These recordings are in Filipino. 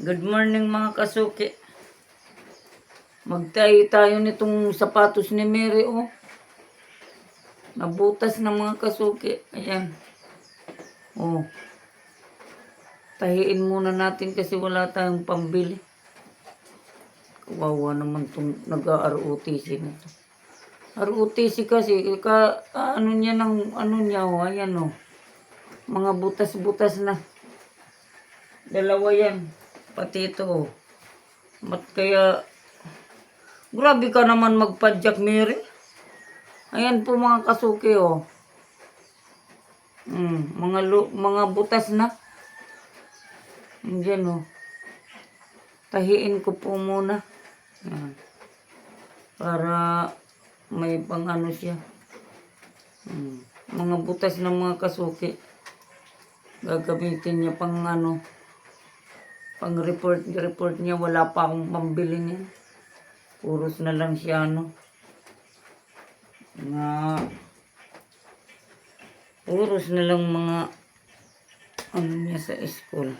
Good morning mga kasuki. Magtayo tayo nitong sapatos ni Mary, oh. Nabutas ng mga kasuki. Ayan. Oh. Tahiin muna natin kasi wala tayong pambili. Kawawa naman itong nag-ROTC na to. ROTC kasi, ano niya ng, ano niya, oh. Ayan, oh. Mga butas-butas na. Dalawa yan. Pati ito, oh. Kaya, grabe ka naman magpadyak, Mary. Ayan po mga kasuki, oh. Mga butas na. Diyan, oh. Tahiin ko po muna. Ayan. Para may pang ano siya. Mga butas ng mga kasuki. Gagamitin niya pang ano. Pang report niya. Wala pa akong pambili niya. Puros na lang siya, ano. Puros na lang mga ano niya sa school.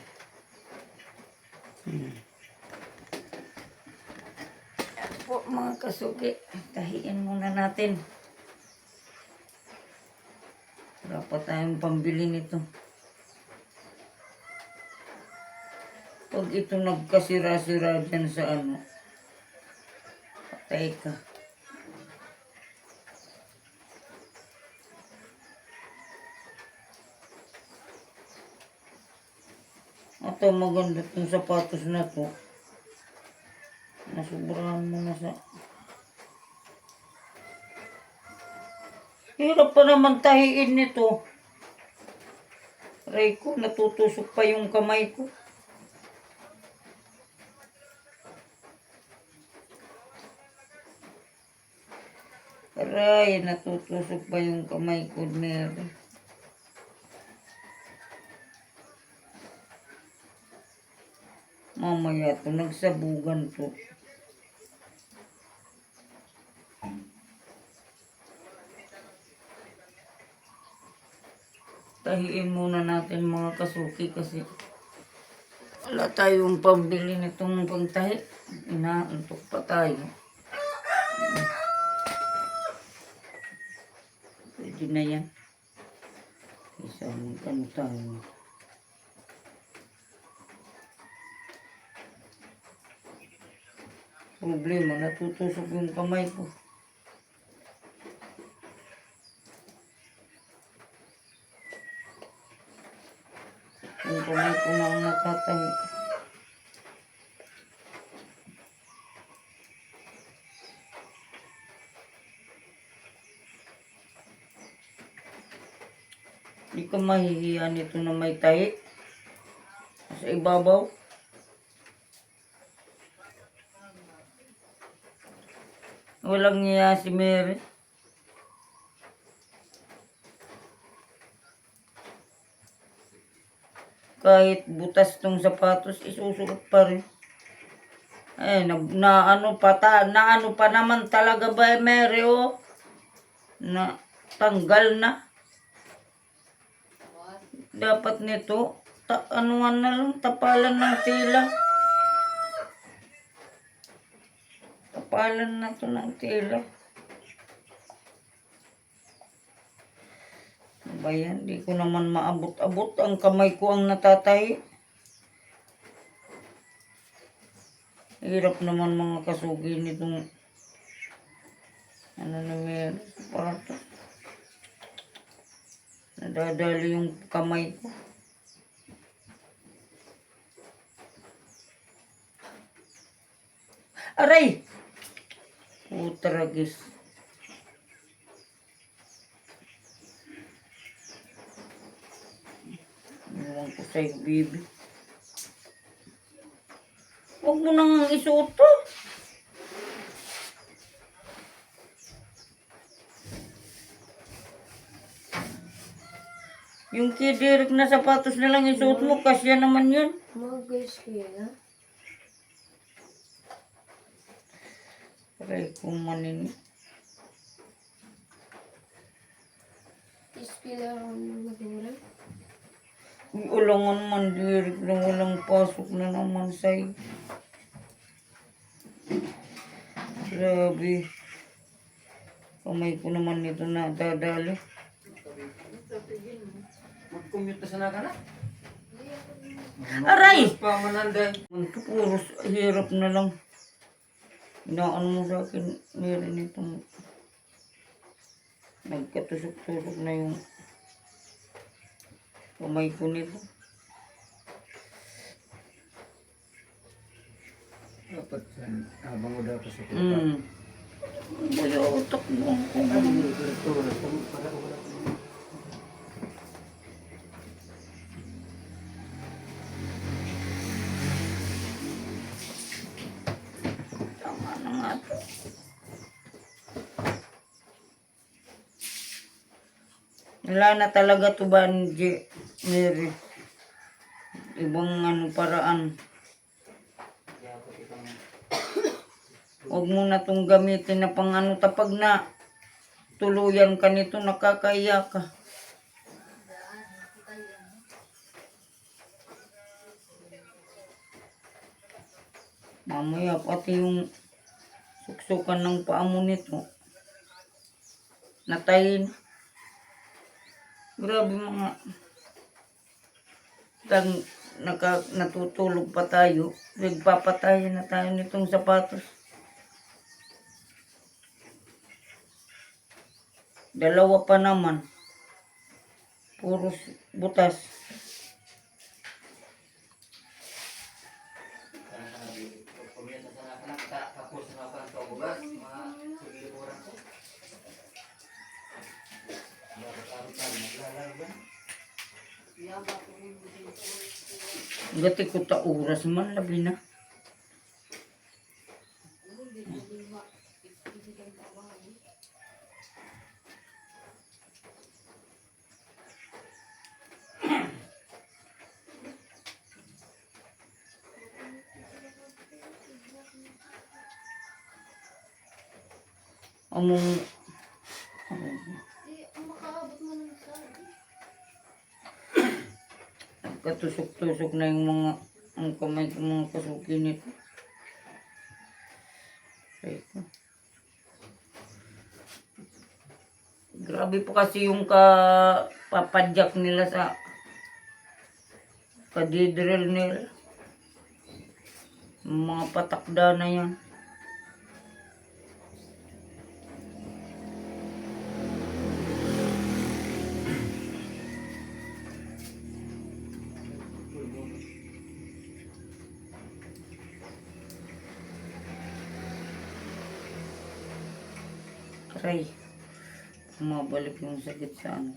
Po mga kasuki, tahiin muna natin. Wala pa tayong pambili nito. Pag ito nagkasira-sira dyan sa ano, patay ka. Ito maganda itong sapatos na to. Nasubrahan mo na sa... Hirap pa naman tahiin nito. Aray ko, natutusok pa yung kamay ko. Aray, natutusok pa yung kamay ko, Mary. Mamaya to, nagsabugan to. Tahiin muna natin mga kasuki kasi wala tayong pambili nitong pangtahi. Inaantok pa tayo. Pwede na yan. Isang ano tayo. Problema, natutusok yung kamay ko. Yung kamay ko na natatahi. Hindi ka mahihiya nito na may tahi. Sa ibabaw. Walang niya si Mary. Kahit butas tong sapatos, isusuot pa rin. Eh, ano pa naman talaga ba, Mary, oh? Na, tanggal na. Dapat nito, anuan na lang, tapalan ng tela. Tapalan na to ng tela. Bayan, di ko naman maabot-abot. Ang kamay ko ang natatahi. Hirap naman mga kasugi nitong ano na meron. Parto. Nadadali yung kamay ko. Aray! Utragis. Iwan ko sa'yo, baby. Huwag mo nang isuot to. Yung kidirik na sapatos na lang isuot mo, kasya naman yun. Mag-guys ko yun, ha? Aray kong manin. Iskila ako ng madura. Ulangan man, Derek, na walang pasok na naman sa'yo. Grabe. Kamay ko naman nito na dadali. Mag-commute na sana ka na. Aray! Pamananday. Puro hirap na lang. Inaan mo sa akin, meron itong nagkatusok-tusok na yung kamay ko nito. Dapat habang mo dapat sa kupa. Baya utak mo ang Ay, kumang. ito. Para wala. Tama na nga to. Wala na talaga to, Banji, Mary. Ibang paraan. Huwag mo na itong gamitin na pang tapag na tuluyan ka nito, nakakaiya ka. Mamaya pati yung suksukan ng paa mo nito, natayin. Grabe mga natutulog pa tayo, nagpapatayin na tayo nitong sapatos. Dalawa pa naman. Puros butas. Gati ko ta oras man labi na. Among katusok-tusok na yung mga ang kamay ko, mga kasuki nito. Grabe po kasi yung papadyak nila sa kadidrill nila. Yung mga patakda na yan. Aray, bumabalik yung sakit sa ano.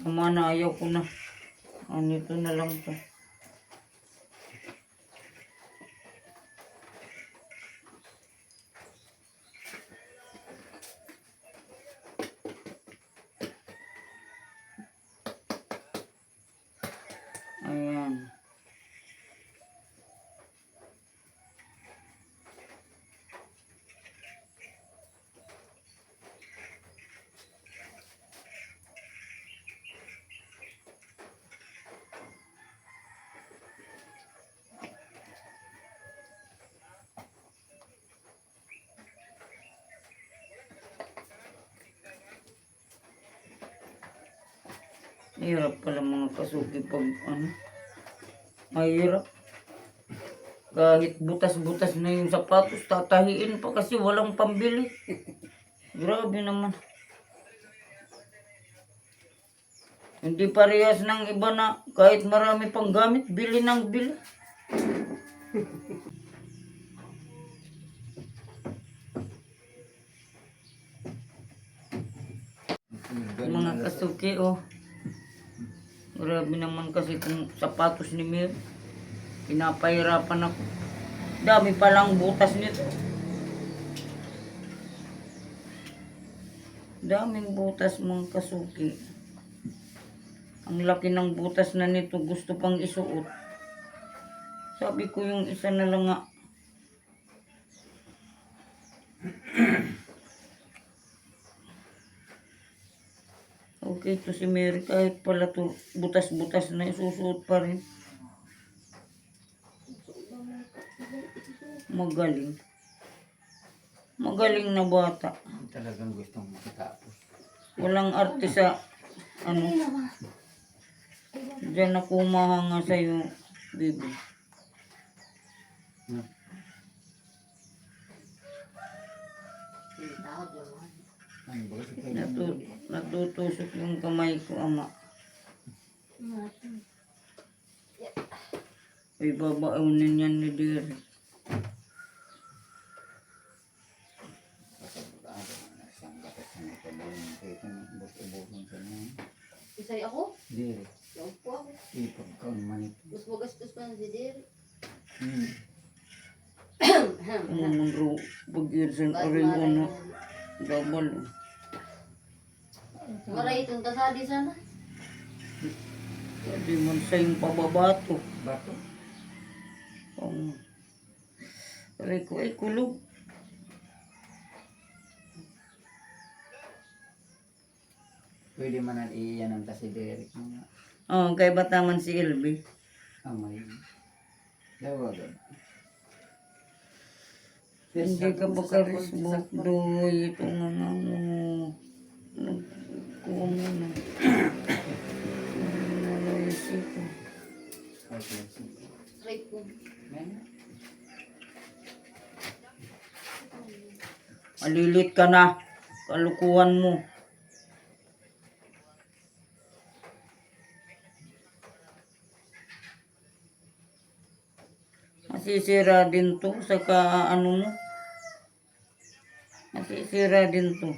Tama na, ayaw ko na. Ito na lang to. Ayan. Hirap pala mga kasuki pag mahirap. Kahit butas-butas na yung sapatos, tatahiin pa kasi walang pambili. Grabe naman. Hindi parehas ng iba na kahit marami pang gamit, bili ng bili. Mga kasuki, grabe naman kasi itong sapatos ni Mir. Pinapahirapan ako. Dami palang butas nito. Daming butas mga kasuki. Ang laki ng butas na nito, gusto pang isuot. Sabi ko yung isa na lang nga. Okay to si Mary kahit pala to butas-butas na isusuot pa rin. Magaling. Magaling na bata. Talagang gustong makatapos. Walang arte sa ano. Diyan ako mahanga sa'yo, baby. Hmm. Ano ba? Natutusok yung kamay ko, ama. Ay, babaunin yan ni Derek. Isay ako? Diri. Yung po ako. Ipag ka manit. Mas magastos pa na si Derek. Ang ro, pag-irsan ka rin ko na. Dabal. Maray itong tasadi sana. Sabi man sa yung pababato. Bato. Aray ko ay kulog. Pwede man ang iyan ang si Derek. Mga Oh, kay bataman si Elby. amay. Dawagan. Hindi ka ba ka-Facebook doy? Ito nga nga mo. Nagkuha mo na. Nalayas ito. Okay. Right po. Men. Malilit ka na. Kalukuhan mo. Masisira din to sa ano mo. Masisira din to.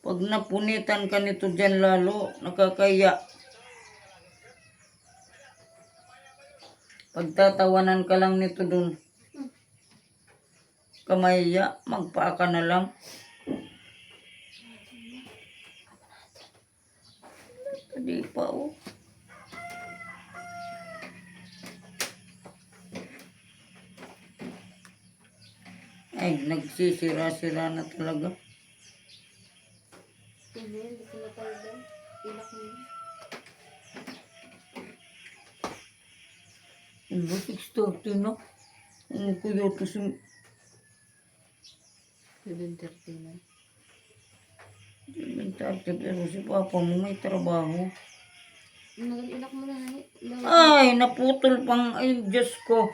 Pag napunitan ka nito dyan lalo, nakakaya. Pagtatawanan ka lang nito dun. Kamaya, magpaa na lang. Hindi pa oh. Ay, nagsisira-sira na talaga. Hindi ko na talaga. Ilak mo. Ano, 6:30 na? Ano kuya ito si... 7:30 na. 7:30 pero si Papa mo may trabaho. Ilak mo na. Ay, naputol pang... Ay, Diyos ko.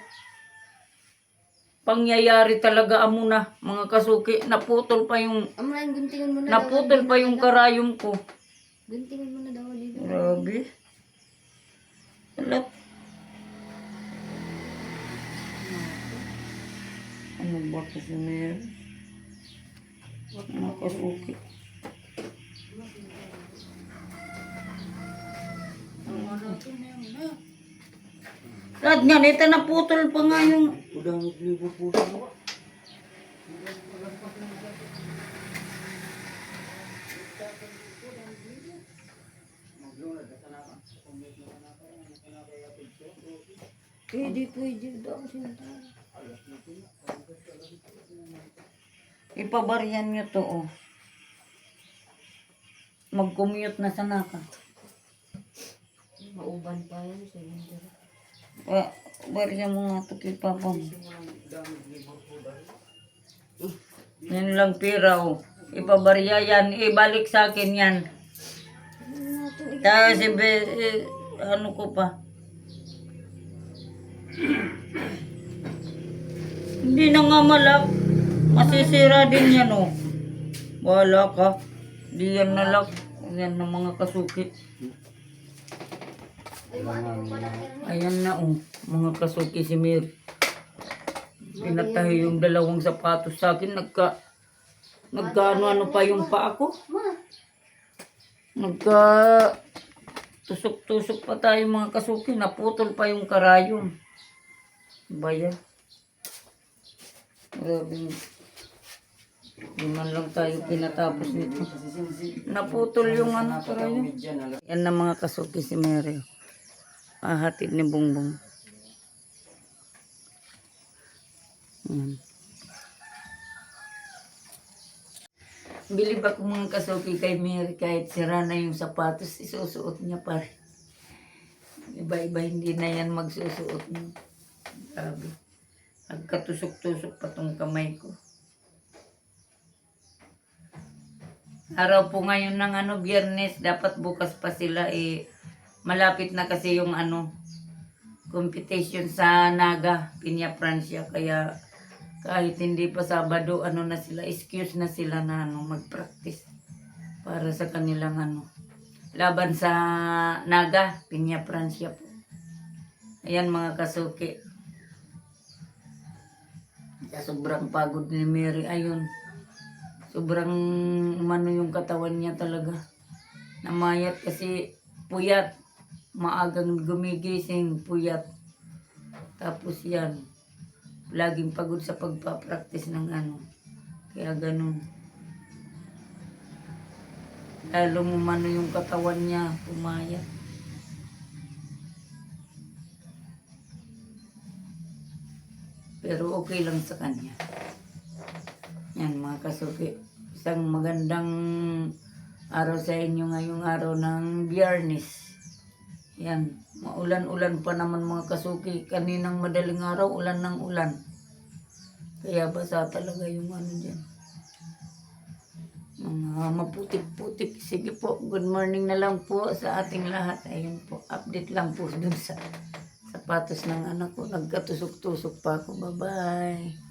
Pangyayari talaga amo na, mga kasuki. Naputol pa yung... Amrain, guntingan mo na. Naputol pa yung karayom ko. Guntingan mo na daw dito. Grabe. Alap. Ano ba ito si Mary? Mga kasuki. Lahat nga, nita naputol pa nga yung... Udang libo po sa Pwede daw sinta. Ipabaryan nyo to, oh. Mag-commute na sana ka. Mauban pa yan sa winter. Baryan mo nga to kay Papa mo. Yan lang pira, oh. Ipabarya yan. Ibalik sa akin yan. Tapos, ano ko pa. Hindi na nga malak. Masisira din yan, oh. Wala ka. Di yan nalak. Yan ng mga kasuki. Ayan na, oh. Mga kasuki si Mir. Pinatahi yung dalawang sapatos sa akin. Nagkaano-ano pa yung paa ko. Tusok-tusok pa tayo mga kasuki. Naputol pa yung karayom. Bayan. Grabe. Di man lang tayo pinatapos nito. Naputol yung ano karayom. Yan na mga kasuki si Mary. Hatid ni Bongbong. Yan. Bilib ako mga kasuki kay Mary, kahit sira na yung sapatos, isusuot niya pa rin. Iba-iba hindi na yan magsusuot niya. Grabe. Nagkatusok-tusok pa tong kamay ko. Araw po ngayon ng Biyernes, dapat bukas pa sila malapit na kasi yung competition sa Naga, Piña Francia, kaya kahit hindi pa Sabado, na sila, excuse na sila na mag-practice para sa kanilang laban sa Naga, Piña Francia po. Ayan mga kasuki. Sa sobrang pagod ni Mary, ayun. Sobrang yung katawan niya talaga. Namayat kasi puyat. Maagang gumigising, puyat. Tapos yan. Laging pagod sa pagpa-practice ng Kaya ganun. Lalong yung katawan niya, pumayat. Pero okay lang sa kanya. Yan mga kasuki. Isang magandang araw sa inyo ngayong araw ng Biyernes. Yan. Maulan-ulan pa naman mga kasuki. Kaninang madaling araw, ulan ng ulan. Kaya basa talaga yung dyan. Mga maputik-putik. Sige po, good morning na lang po sa ating lahat. Ayun po, update lang po dun sa sapatos ng anak ko. Nagkatusok-tusok pa ako. Bye-bye.